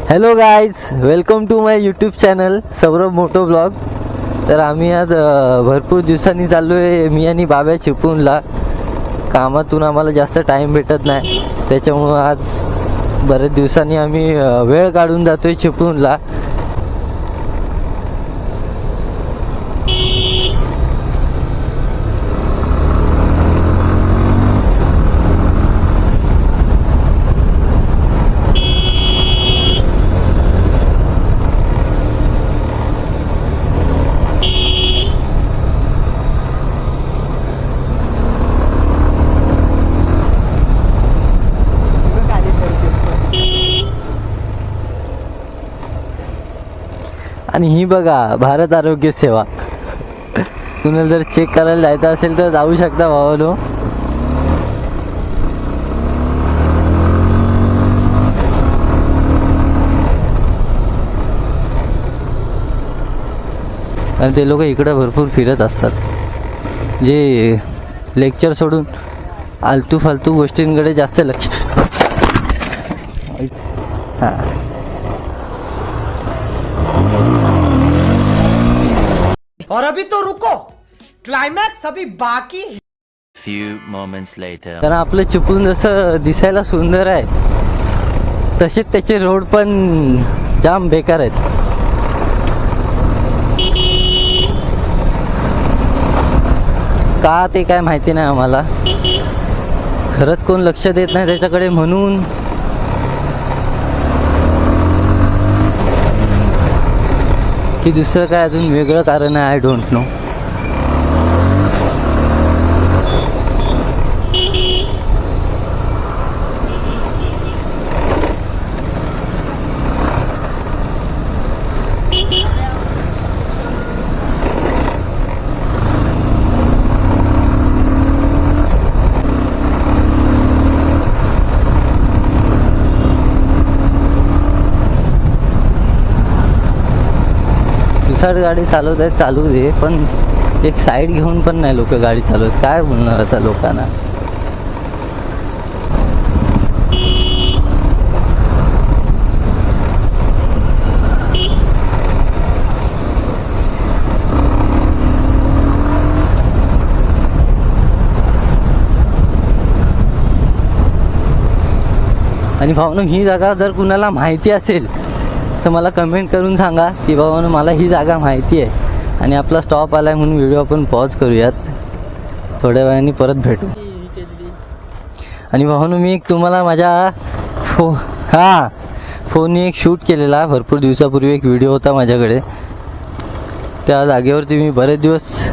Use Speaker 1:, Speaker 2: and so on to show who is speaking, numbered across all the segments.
Speaker 1: Hello guys, welcome to my YouTube channel Saurabh moto blog. तर आम्ही आज भरपूर दिवसांनी चाललो आहे मी आणि बाब्या चिपळूणला. कामातून आम्हाला जास्त टाईम भेटत नाही, त्याच्यामुळं आज बरेच दिवसांनी आम्ही वेळ काढून जातो आहे चिपळूणला. आणि ही बघा भारत आरोग्य सेवा. तुम्हाला जर चेक करायला जायचं असेल तर जाऊ शकता भावानो. आणि ते लोक इकडे भरपूर फिरत असतात, जे लेक्चर सोडून आलतू फालतू गोष्टींकडे जास्त लक्ष. हां,
Speaker 2: और अभी तो रुको, क्लाइमैक्स अभी बाकी है.
Speaker 3: Few moments later.
Speaker 1: कारण आपलं चिपळूण जसं दिसायला सुंदर आहे, तसेच त्याचे रोड पण जाम बेकार आहेत. का ते काय माहिती नाही आम्हाला, खरंच कोण लक्ष देत नाही त्याच्याकडे म्हणून. की दुसरं काय अजून वेगळं कारण आहे, आय डोंट नो. गाडी चालवत आहेत, चालू दे, पण एक साईड घेऊन पण नाही लोक गाडी चालवत. काय बोलणार आता लोकांना. आणि भावनो, ही जागा जर कुणाला माहिती असेल तर मला कमेंट करून सांगा की बाबा मला ही जागा माहिती आहे आणि आपला स्टॉप आला आहे, म्हणून व्हिडिओ आपण पॉज करूयात, थोड्या वेळाने परत भेटू. आणि भावानो, मी एक तुम्हाला माझ्या फोनने एक शूट केलेला भरपूर दिवसापूर्वी एक व्हिडिओ होता माझ्याकडे. त्या जागेवरती मी बरेच दिवस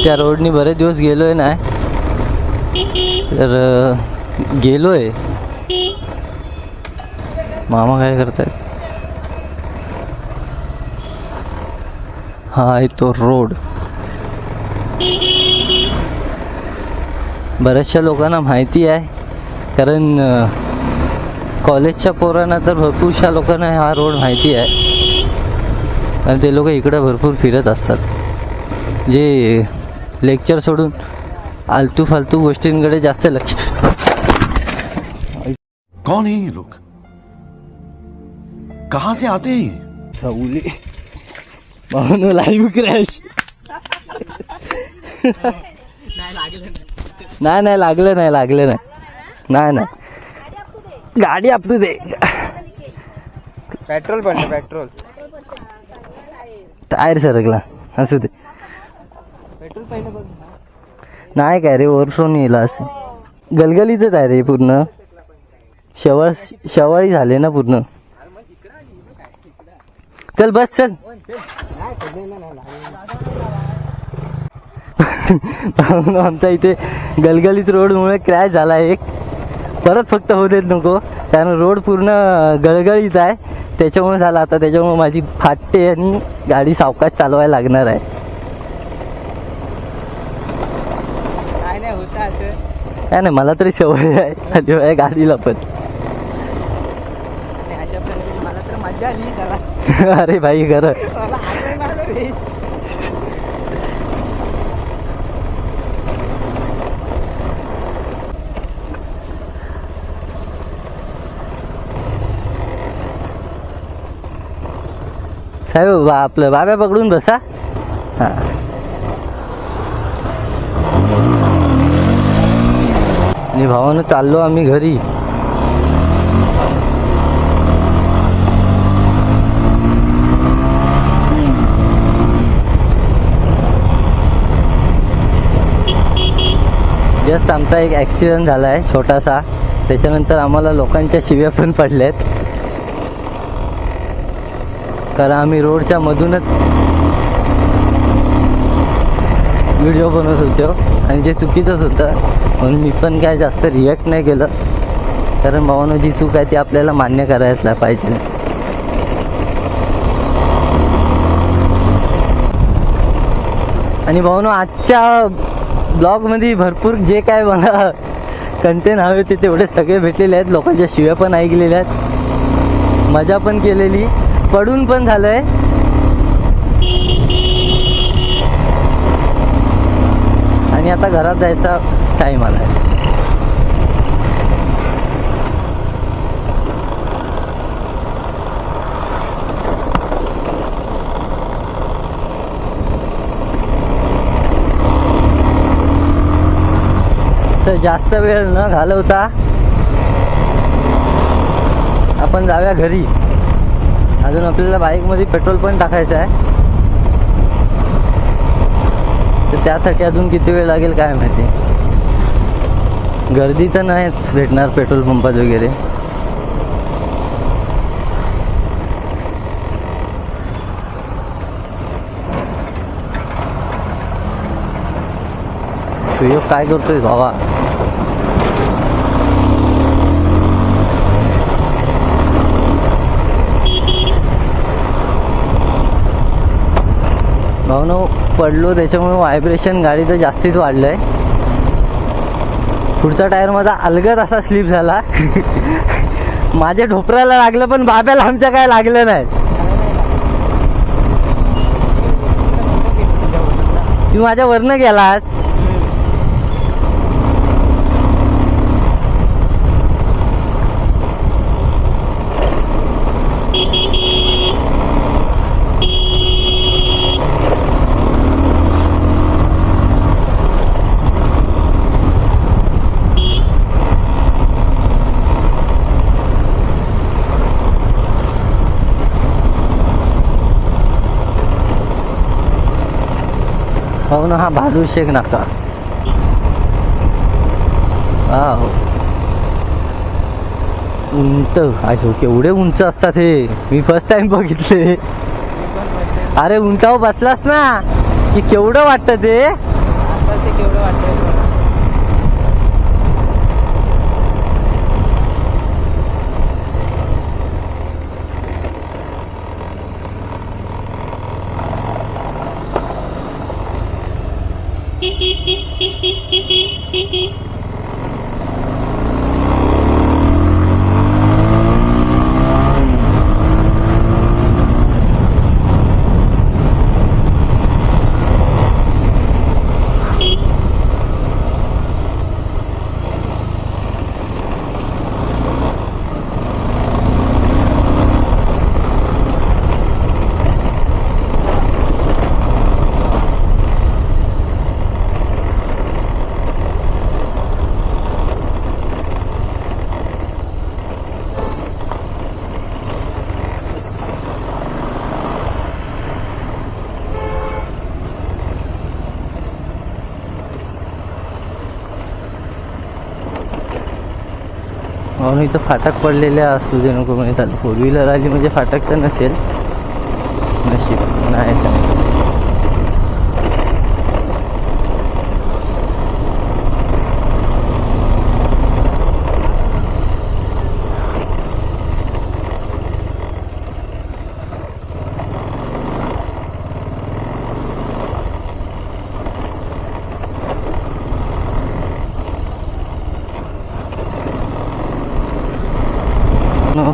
Speaker 1: त्या रोडनी बरेच दिवस गेलो आहे नाही, तर गेलो आहे. मामा काय करतायत? हा आहे तो रोड. बऱ्याचशा लोकांना माहिती आहे, कारण कॉलेजच्या पोरांना तर भरपूरशा लोकांना हा रोड माहिती आहे. आणि ते लोक इकडे भरपूर फिरत असतात, जे लेक्चर सोडून आलतू फालतू गोष्टींकडे जास्त लक्ष.
Speaker 4: कौन है ये लोग? कहाँ से आते हैं?
Speaker 1: सावली भावनो, लाईव्ह क्रॅश. नाही लागलं नाही. गाडी आपली दे.
Speaker 2: पेट्रोल पण पेट्रोल
Speaker 1: टायर सरकला, असू दे.
Speaker 2: पेट्रोल पहिलं बघ.
Speaker 1: नाही काय रे, ओव्हरफ्लो येला असं. गलगलीचंच आहे रे पूर्ण. शेवाळी झाले ना पूर्ण. चल बस चल. आमचा इथे गलगलीत रोडमुळे क्रॅश झाला एक. परत फक्त होऊ देत नको, कारण रोड पूर्ण गळगळीत आहे, त्याच्यामुळे झाला. आता त्याच्यामुळे माझी फाटते आणि गाडी सावकाश चालवायला लागणार आहे. काय नाही, मला तरी सवय आहे गाडीला पण.
Speaker 2: मला तर मजा आली त्याला.
Speaker 1: अरे भाई खरं. साहेब आपलं बाब्या पकडून बसा. हां आणि भावानं चाललो आम्ही घरी. जस्ट आमचा एक ॲक्सिडेंट झाला आहे छोटासा. त्याच्यानंतर आम्हाला लोकांच्या शिव्या पण पडल्यात, कारण आम्ही रोडच्या मधूनच व्हिडिओ बनवत होतो आणि जे चुकीचंच होतं म्हणून मी पण काय जास्त रिॲक्ट नाही केलं, कारण भावानं जी चूक आहे ती आपल्याला मान्य करायला पाहिजे. आणि भावानं आजच्या ब्लॉगमध्ये भरपूर जे काय मला कंटेंट हवे होते तेवढे सगळे भेटलेले आहेत. लोकांच्या शिव्या पण ऐकलेल्या आहेत, मजा पण केलेली, पडून पण झालं आहे. आणि आता घरात जायचा टाईम आला आहे. तर जास्त वेळ न घालवता आपण जाऊया घरी. अजून आपल्याला बाईकमध्ये पेट्रोल पण टाकायचं आहे, तर त्यासाठी अजून किती वेळ लागेल काय माहिती. गर्दी तर नाहीच भेटणार पेट्रोल पंपात वगैरे. सुयोग काय करतोय भावा? भावनो पडलो त्याच्यामुळे व्हायब्रेशन गाडीचं जास्तीच वाढलंय. पुढचा टायर माझा अलगद असा स्लिप झाला. माझ्या ढोपराला लागलं पण बाब्याला आमच्या काय लागलं नाही. तू माझ्या वरनं गेलास. हो ना, हा बहादूर शेख नाका. हो उंच आयसो, केवढे उंच असतात हे, मी फर्स्ट टाइम बघितले. अरे उंचावर बसलास ना की केवढं वाटतं ते.
Speaker 5: केवढं वाटतं.
Speaker 1: म्हणून इथं फाटक पडलेले असू दे नको म्हणजे चालेल. फोर व्हीलर आली म्हणजे फाटक तर नसेल, नशीब नाही तर.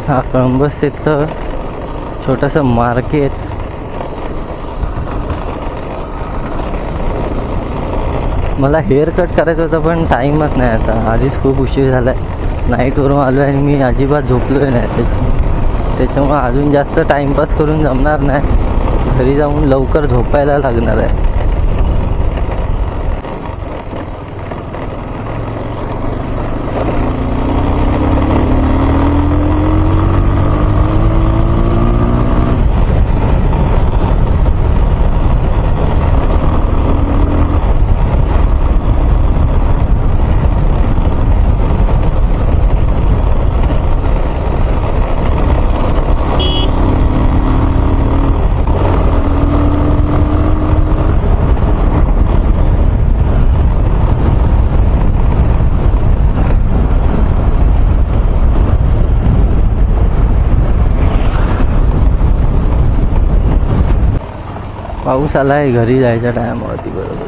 Speaker 1: हा कळंबस इथलं छोटंसं मार्केट. मला हेअर कट करायचं होतं पण टाईमच नाही आता. आधीच खूप उशीर झाला आहे, नाईटवरून आलो आहे आणि मी अजिबात झोपलो आहे नाही. त्याच्यामुळं अजून जास्त टाईमपास करून जमणार नाही. घरी जाऊन लवकर झोपायला लागणार आहे. पाऊस आलाय घरी जायच्या टायमावरती बरोबर.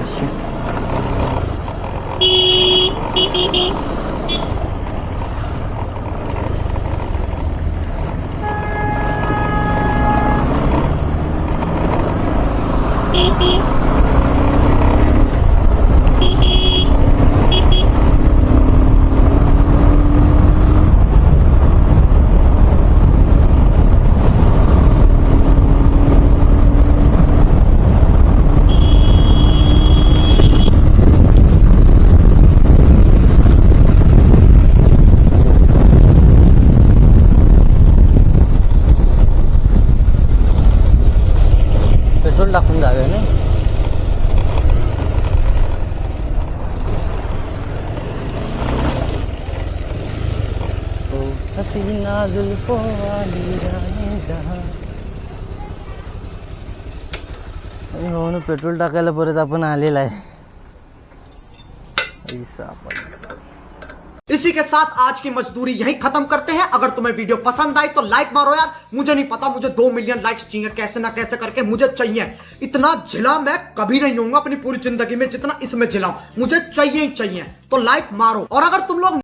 Speaker 1: पेट्रोल टाकून जाऊया ना. हसीना जुल्फों वाली जाने जहां. हो ना, पेट्रोल टाकायला परत आपण आलेला आहे.
Speaker 2: इसी के साथ आज की मजदूरी यहीं खत्म करते हैं. अगर तुम्हें वीडियो पसंद आई तो लाइक मारो यार. मुझे नहीं पता, मुझे 2 मिलियन लाइक्स चाहिए, कैसे ना कैसे करके मुझे चाहिए. इतना झिला मैं कभी नहीं होऊंगा अपनी पूरी जिंदगी में जितना इसमें झिलाऊं. मुझे चाहिए ही चाहिए. तो लाइक मारो. और अगर तुम लोग